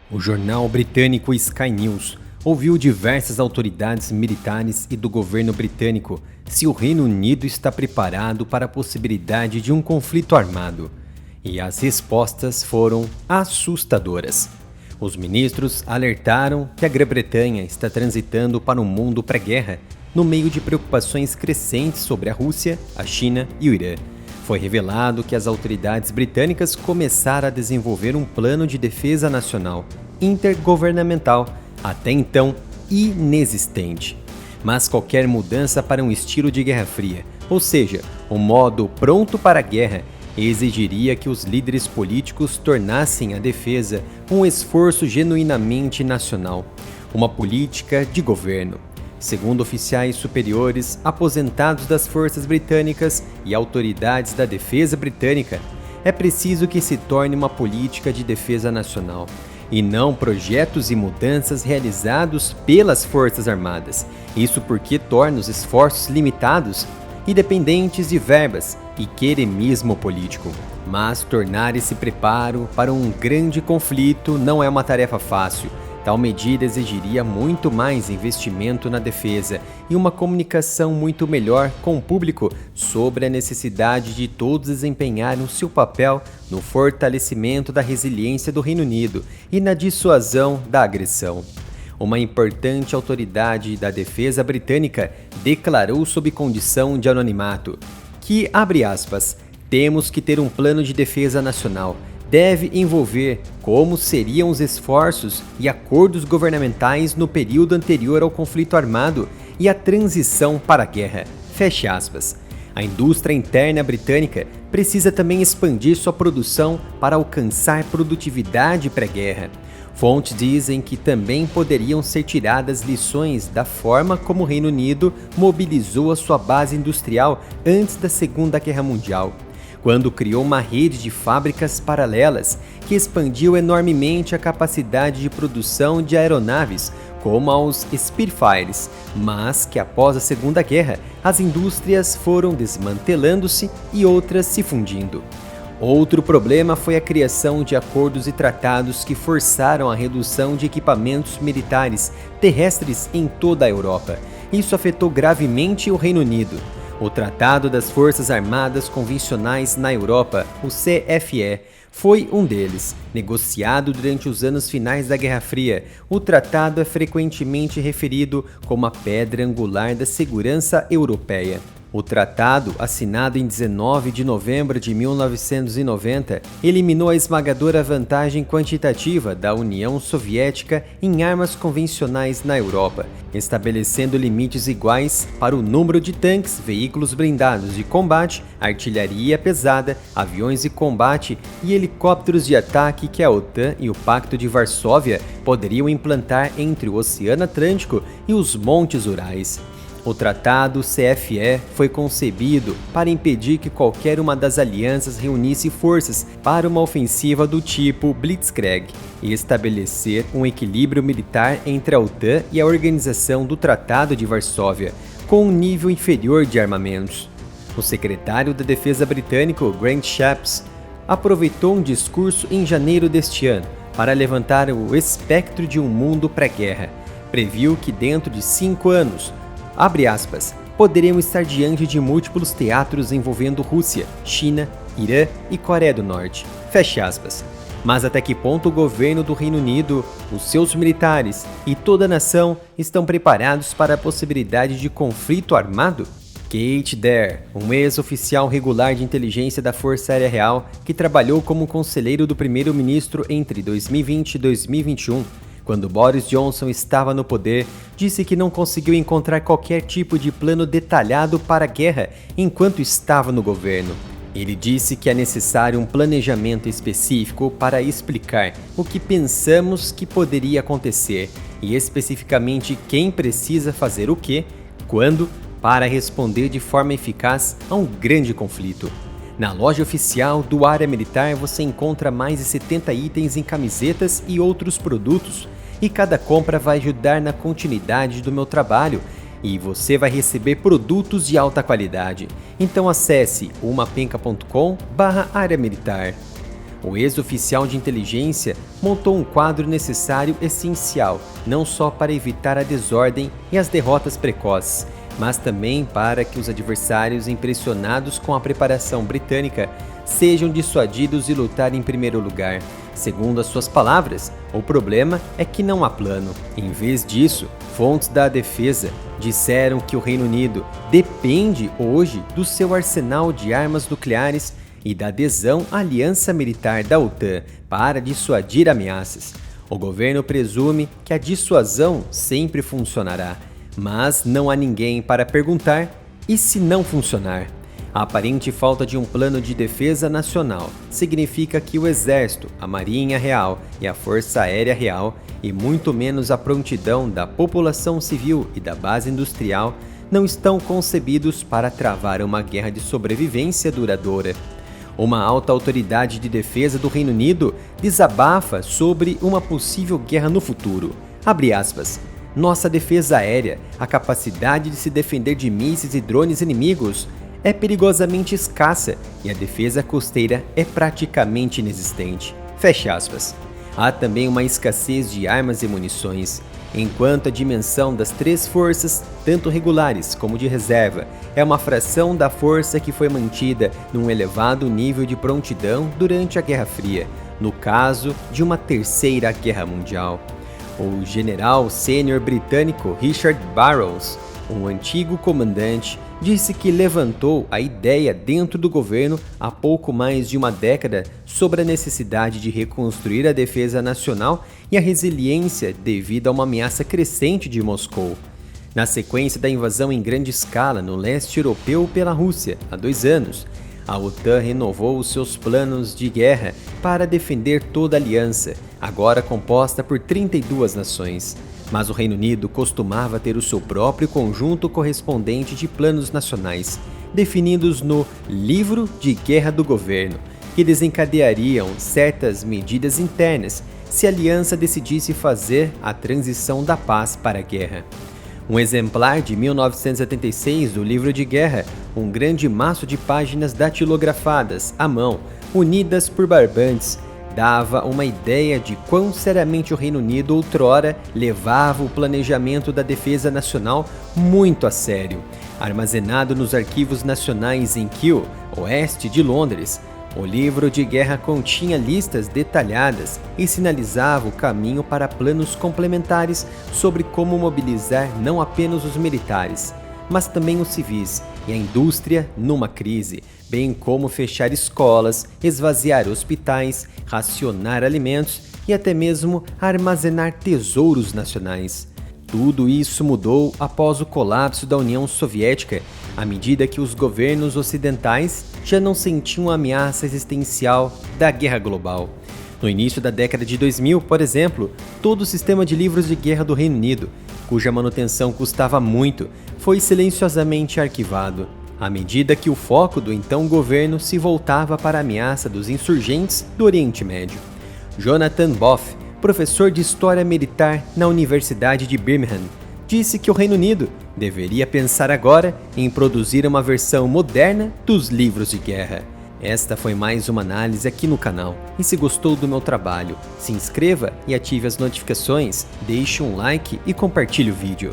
O jornal britânico Sky News ouviu diversas autoridades militares e do governo britânico se o Reino Unido está preparado para a possibilidade de um conflito armado. E as respostas foram assustadoras. Os ministros alertaram que a Grã-Bretanha está transitando para um mundo pré-guerra, no meio de preocupações crescentes sobre a Rússia, a China e o Irã. Foi revelado que as autoridades britânicas começaram a desenvolver um plano de defesa nacional intergovernamental, até então inexistente. Mas qualquer mudança para um estilo de Guerra Fria, ou seja, um modo pronto para a guerra, exigiria que os líderes políticos tornassem a defesa um esforço genuinamente nacional, uma política de governo. Segundo oficiais superiores, aposentados das forças britânicas e autoridades da defesa britânica, é preciso que se torne uma política de defesa nacional, e não projetos e mudanças realizados pelas Forças Armadas. Isso porque torna os esforços limitados e dependentes de verbas e queremismo político. Mas tornar esse preparo para um grande conflito não é uma tarefa fácil. Tal medida exigiria muito mais investimento na defesa e uma comunicação muito melhor com o público sobre a necessidade de todos desempenharem o seu papel no fortalecimento da resiliência do Reino Unido e na dissuasão da agressão. Uma importante autoridade da defesa britânica declarou sob condição de anonimato que, abre aspas, temos que ter um plano de defesa nacional. Deve envolver como seriam os esforços e acordos governamentais no período anterior ao conflito armado e a transição para a guerra. Fecha aspas. A indústria interna britânica precisa também expandir sua produção para alcançar produtividade pré-guerra. Fontes dizem que também poderiam ser tiradas lições da forma como o Reino Unido mobilizou a sua base industrial antes da Segunda Guerra Mundial, quando criou uma rede de fábricas paralelas que expandiu enormemente a capacidade de produção de aeronaves, como aos Spitfires, mas que após a Segunda Guerra as indústrias foram desmantelando-se e outras se fundindo. Outro problema foi a criação de acordos e tratados que forçaram a redução de equipamentos militares terrestres em toda a Europa. Isso afetou gravemente o Reino Unido. O Tratado das Forças Armadas Convencionais na Europa, o CFE, foi um deles. Negociado durante os anos finais da Guerra Fria, o tratado é frequentemente referido como a pedra angular da segurança europeia. O tratado, assinado em 19 de novembro de 1990, eliminou a esmagadora vantagem quantitativa da União Soviética em armas convencionais na Europa, estabelecendo limites iguais para o número de tanques, veículos blindados de combate, artilharia pesada, aviões de combate e helicópteros de ataque que a OTAN e o Pacto de Varsóvia poderiam implantar entre o Oceano Atlântico e os Montes Urais. O Tratado CFE foi concebido para impedir que qualquer uma das alianças reunisse forças para uma ofensiva do tipo Blitzkrieg e estabelecer um equilíbrio militar entre a OTAN e a Organização do Tratado de Varsóvia, com um nível inferior de armamentos. O secretário da Defesa britânico, Grant Shapps, aproveitou um discurso em janeiro deste ano para levantar o espectro de um mundo pré-guerra. Previu que dentro de 5 anos, abre aspas, poderiam estar diante de múltiplos teatros envolvendo Rússia, China, Irã e Coreia do Norte. Fecha aspas. Mas até que ponto o governo do Reino Unido, os seus militares e toda a nação estão preparados para a possibilidade de conflito armado? Kate Dare, um ex-oficial regular de inteligência da Força Aérea Real que trabalhou como conselheiro do primeiro-ministro entre 2020 e 2021, quando Boris Johnson estava no poder, disse que não conseguiu encontrar qualquer tipo de plano detalhado para a guerra enquanto estava no governo. Ele disse que é necessário um planejamento específico para explicar o que pensamos que poderia acontecer e especificamente quem precisa fazer o que, quando, para responder de forma eficaz a um grande conflito. Na loja oficial do Área Militar você encontra mais de 70 itens em camisetas e outros produtos, e cada compra vai ajudar na continuidade do meu trabalho e você vai receber produtos de alta qualidade. Então acesse umapenca.com/área militar. o ex-oficial de inteligência montou um quadro necessário essencial, não só para evitar a desordem e as derrotas precoces, mas também para que os adversários impressionados com a preparação britânica sejam dissuadidos de lutar em primeiro lugar. Segundo as suas palavras, o problema é que não há plano. Em vez disso, fontes da defesa disseram que o Reino Unido depende hoje do seu arsenal de armas nucleares e da adesão à aliança militar da OTAN para dissuadir ameaças. O governo presume que a dissuasão sempre funcionará, mas não há ninguém para perguntar e se não funcionar. A aparente falta de um plano de defesa nacional significa que o Exército, a Marinha Real e a Força Aérea Real, e muito menos a prontidão da população civil e da base industrial, não estão concebidos para travar uma guerra de sobrevivência duradoura. Uma alta autoridade de defesa do Reino Unido desabafa sobre uma possível guerra no futuro. Abre aspas. Nossa defesa aérea, a capacidade de se defender de mísseis e drones inimigos, é perigosamente escassa e a defesa costeira é praticamente inexistente. Fecha aspas. Há também uma escassez de armas e munições, enquanto a dimensão das três forças, tanto regulares como de reserva, é uma fração da força que foi mantida num elevado nível de prontidão durante a Guerra Fria, no caso de uma terceira guerra mundial. O general sênior britânico Richard Burrows, um antigo comandante, disse que levantou a ideia dentro do governo há pouco mais de uma década sobre a necessidade de reconstruir a defesa nacional e a resiliência devido a uma ameaça crescente de Moscou. Na sequência da invasão em grande escala no leste europeu pela Rússia há 2 anos, a OTAN renovou os seus planos de guerra para defender toda a aliança, agora composta por 32 nações. Mas o Reino Unido costumava ter o seu próprio conjunto correspondente de planos nacionais, definidos no Livro de Guerra do Governo, que desencadeariam certas medidas internas se a aliança decidisse fazer a transição da paz para a guerra. Um exemplar de 1976 do Livro de Guerra, um grande maço de páginas datilografadas à mão, unidas por barbantes, dava uma ideia de quão seriamente o Reino Unido outrora levava o planejamento da defesa nacional muito a sério. Armazenado nos arquivos nacionais em Kew, oeste de Londres, o livro de guerra continha listas detalhadas e sinalizava o caminho para planos complementares sobre como mobilizar não apenas os militares, mas também os civis e a indústria numa crise, bem como fechar escolas, esvaziar hospitais, racionar alimentos e até mesmo armazenar tesouros nacionais. Tudo isso mudou após o colapso da União Soviética, à medida que os governos ocidentais já não sentiam a ameaça existencial da guerra global. No início da década de 2000, por exemplo, todo o sistema de livros de guerra do Reino Unido, cuja manutenção custava muito, foi silenciosamente arquivado, à medida que o foco do então governo se voltava para a ameaça dos insurgentes do Oriente Médio. Jonathan Boff, professor de História Militar na Universidade de Birmingham, disse que o Reino Unido deveria pensar agora em produzir uma versão moderna dos livros de guerra. Esta foi mais uma análise aqui no canal, e se gostou do meu trabalho, se inscreva e ative as notificações, deixe um like e compartilhe o vídeo.